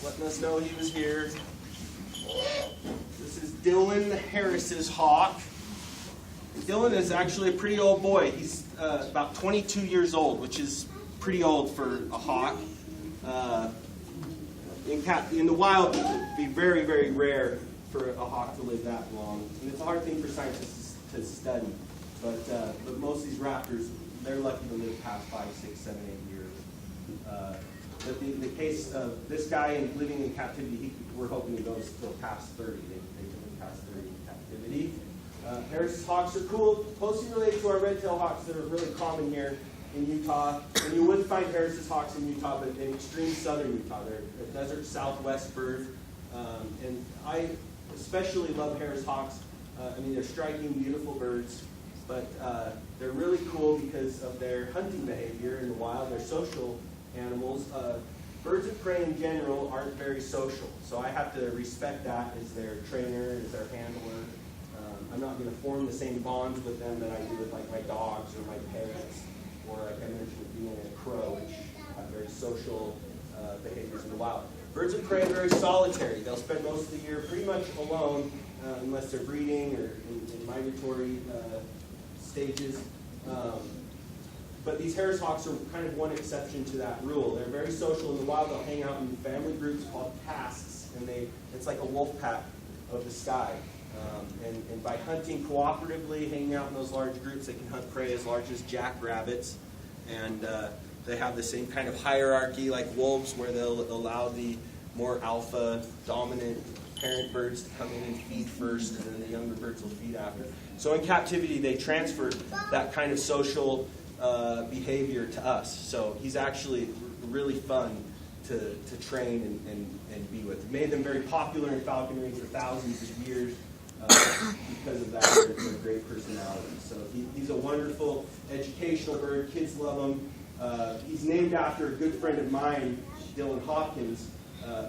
letting us know he was here. This is Dylan Harris's hawk. Dylan is actually a pretty old boy. He's about 22 years old, which is pretty old for a hawk. In the wild, it would be very, very rare for a hawk to live that long. And it's a hard thing for scientists to study. But most of these raptors, they're lucky to live past 5, 6, 7, 8 years. But the case of this guy living in captivity, we're hoping he goes still past 30. They can live past 30 in captivity. Harris's hawks are cool, closely related to our red-tailed hawks that are really common here in Utah. And you would find Harris's hawks in Utah, but in extreme southern Utah. They're a desert southwest bird. And I especially love Harris hawks. They're striking, beautiful birds, but they're really cool because of their hunting behavior in the wild. They're social animals. Birds of prey in general aren't very social, so I have to respect that as their trainer, as their handler. I'm not going to form the same bonds with them that I do with like my dogs or my parrots, or like I mentioned with being a crow, which have very social behaviors in the wild. Birds of prey are very solitary. They'll spend most of the year pretty much alone, unless they're breeding or in migratory stages. But these Harris hawks are kind of one exception to that rule. They're very social in the wild. They'll hang out in family groups called castes, and it's like a wolf pack of the sky. And by hunting cooperatively, hanging out in those large groups, they can hunt prey as large as jackrabbits. And they have the same kind of hierarchy like wolves, where they'll allow the more alpha, dominant parent birds to come in and feed first, and then the younger birds will feed after. So in captivity, they transfer that kind of social behavior to us. So he's actually really fun to train and be with. Made them very popular in falconry for thousands of years because of that. They're a great personality. So he's a wonderful educational bird. Kids love him. He's named after a good friend of mine, Dylan Hopkins,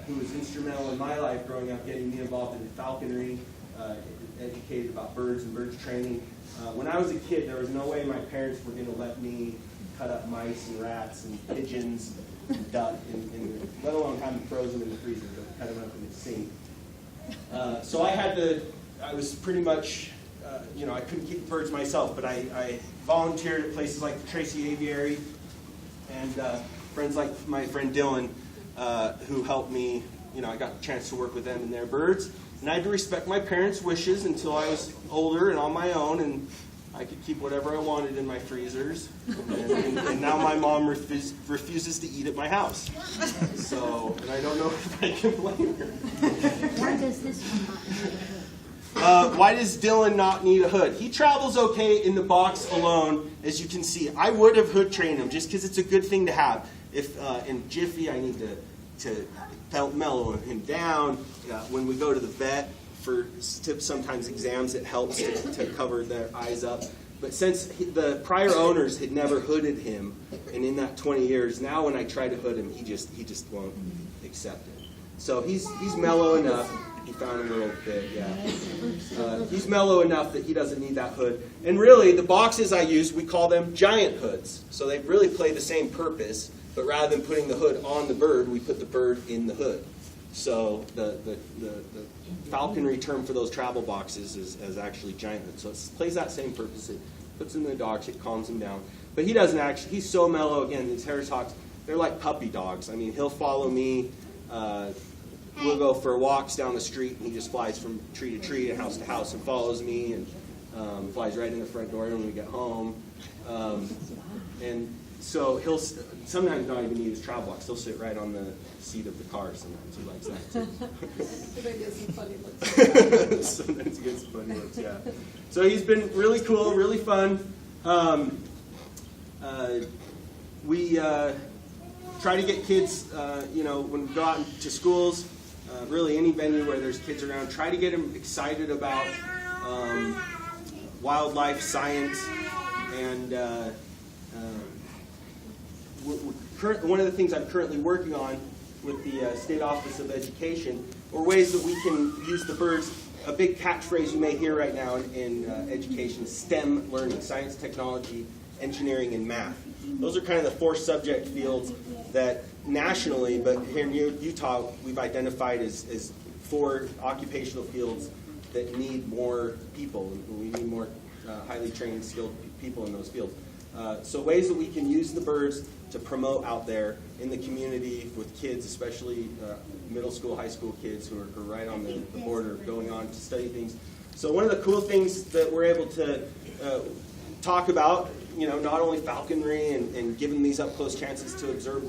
who was instrumental in my life growing up, getting me involved in falconry, educated about birds and birds training. When I was a kid, there was no way my parents were going to let me cut up mice and rats and pigeons and duck, and let alone have them frozen in the freezer, but cut them up in the sink. So I was pretty much, I couldn't keep the birds myself, but I volunteered at places like the Tracy Aviary, and friends like my friend Dylan, who helped me. I got a chance to work with them and their birds. And I had to respect my parents' wishes until I was older and on my own, and I could keep whatever I wanted in my freezers. And now my mom refuses to eat at my house. So, and I don't know if I can blame her. Why does this one not need a hood? Why does Dylan not need a hood? He travels okay in the box alone, as you can see. I would have hood trained him just because it's a good thing to have. If in Jiffy I need to mellow him down. When we go to the vet for sometimes exams, it helps to cover their eyes up. But since the prior owners had never hooded him, and in that 20 years, now when I try to hood him, he just won't accept it. So he's mellow enough. He found him a little bit, yeah. He's mellow enough that he doesn't need that hood. And really, the boxes I use, we call them giant hoods. So they really play the same purpose. But rather than putting the hood on the bird, we put the bird in the hood. So the falconry term for those travel boxes is actually giant hood. So it plays that same purpose. It puts him in the dogs, it calms him down. But he doesn't actually, he's so mellow. Again, these Harris hawks, they're like puppy dogs. I mean, he'll follow me. We'll go for walks down the street, and he just flies from tree to tree and house to house and follows me, and flies right in the front door when we get home. And so he'll sometimes not even need his travel box. He'll sit right on the seat of the car sometimes. He likes that too. Sometimes he gets some funny looks. Sometimes he gets some funny looks, yeah. So he's been really cool, really fun. We try to get kids, when we go out to schools, really any venue where there's kids around, try to get them excited about wildlife, science, and one of the things I'm currently working on with the State Office of Education are ways that we can use the birds. A big catchphrase you may hear right now in education is STEM learning: science, technology, engineering, and math. Those are kind of the 4 subject fields that nationally, but here in Utah, we've identified as 4 occupational fields that need more people. We need more highly trained, skilled people in those fields. So ways that we can use the birds to promote out there in the community with kids, especially middle school, high school kids who are right on the border of going on to study things. So one of the cool things that we're able to talk about, not only falconry and give them these up-close chances to observe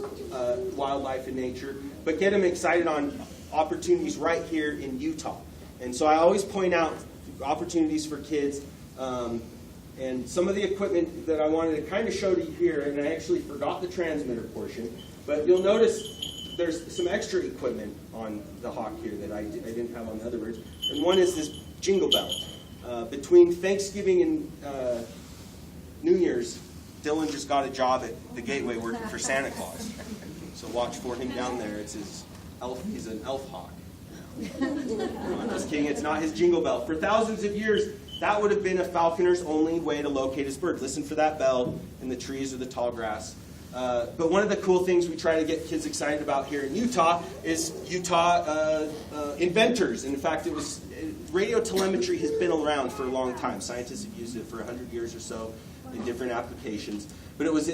wildlife and nature, but get them excited on opportunities right here in Utah. And so I always point out opportunities for kids. And some of the equipment that I wanted to kind of show to you here, and I actually forgot the transmitter portion, but you'll notice there's some extra equipment on the Hawk here that I didn't have on the other birds. And one is this jingle bell. Between Thanksgiving and New Year's, Dylan just got a job at the Gateway working for Santa Claus. So watch for him down there. It's his elf. He's an elf hawk. No, I'm just kidding. It's not his jingle bell. For thousands of years, that would have been a falconer's only way to locate his bird. Listen for that bell in the trees or the tall grass. But one of the cool things we try to get kids excited about here in Utah is Utah inventors. And in fact, radio telemetry has been around for a long time. Scientists have used it for 100 years or so in different applications. But it was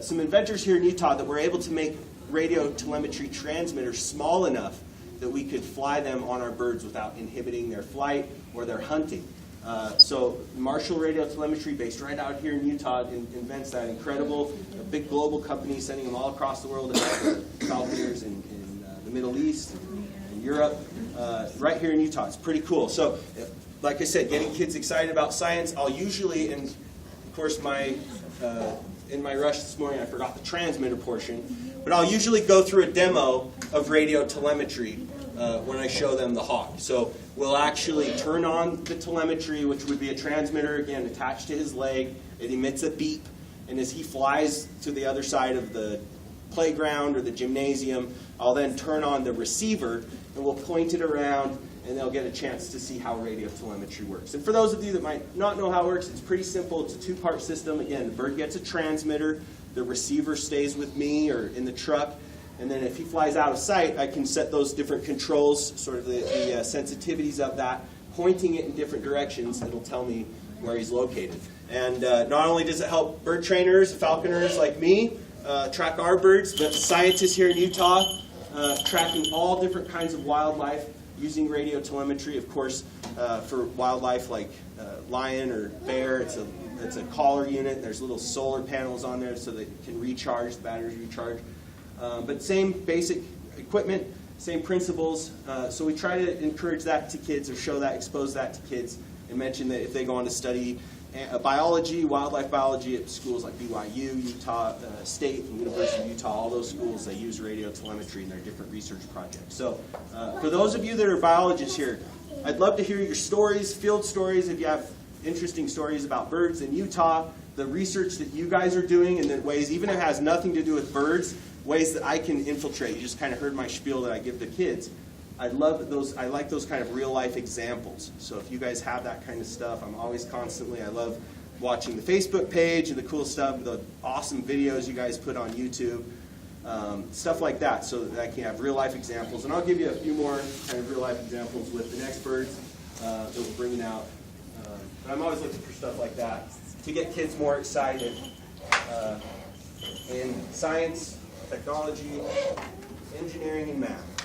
some inventors here in Utah that were able to make radio telemetry transmitters small enough that we could fly them on our birds without inhibiting their flight or their hunting. So Marshall Radio Telemetry, based right out here in Utah, invents that incredible, big global company sending them all across the world, falconers in the Middle East and Europe, right here in Utah. It's pretty cool. So, like I said, getting kids excited about science. I'll usually, and of course in my rush this morning I forgot the transmitter portion, but I'll usually go through a demo of radio telemetry when I show them the Hawk. So we'll actually turn on the telemetry, which would be a transmitter, again, attached to his leg. It emits a beep, and as he flies to the other side of the playground or the gymnasium, I'll then turn on the receiver, and we'll point it around, and they'll get a chance to see how radio telemetry works. And for those of you that might not know how it works, it's pretty simple. It's a 2-part system. Again, the bird gets a transmitter, the receiver stays with me or in the truck, and then if he flies out of sight, I can set those different controls, sort of the sensitivities of that, pointing it in different directions. It'll tell me where he's located. And not only does it help bird trainers, falconers like me, track our birds, but scientists here in Utah tracking all different kinds of wildlife using radio telemetry. Of course, for wildlife like lion or bear, it's a collar unit. There's little solar panels on there so that it can recharge, the batteries recharge. But same basic equipment, same principles. So we try to encourage that to kids or show that, expose that to kids, and mention that if they go on to study biology, wildlife biology at schools like BYU, Utah State, and University of Utah, all those schools, they use radio telemetry in their different research projects. So for those of you that are biologists here, I'd love to hear your stories, field stories, if you have interesting stories about birds in Utah, the research that you guys are doing, and the ways, even if it has nothing to do with birds, ways that I can infiltrate. You just kind of heard my spiel that I give the kids. I love those. I like those kind of real life examples. So if you guys have that kind of stuff, I'm always constantly. I love watching the Facebook page and the cool stuff, the awesome videos you guys put on YouTube, stuff like that, so that I can have real life examples. And I'll give you a few more kind of real life examples with the next birds that we're bringing out. But I'm always looking for stuff like that to get kids more excited in science, technology, engineering, and math.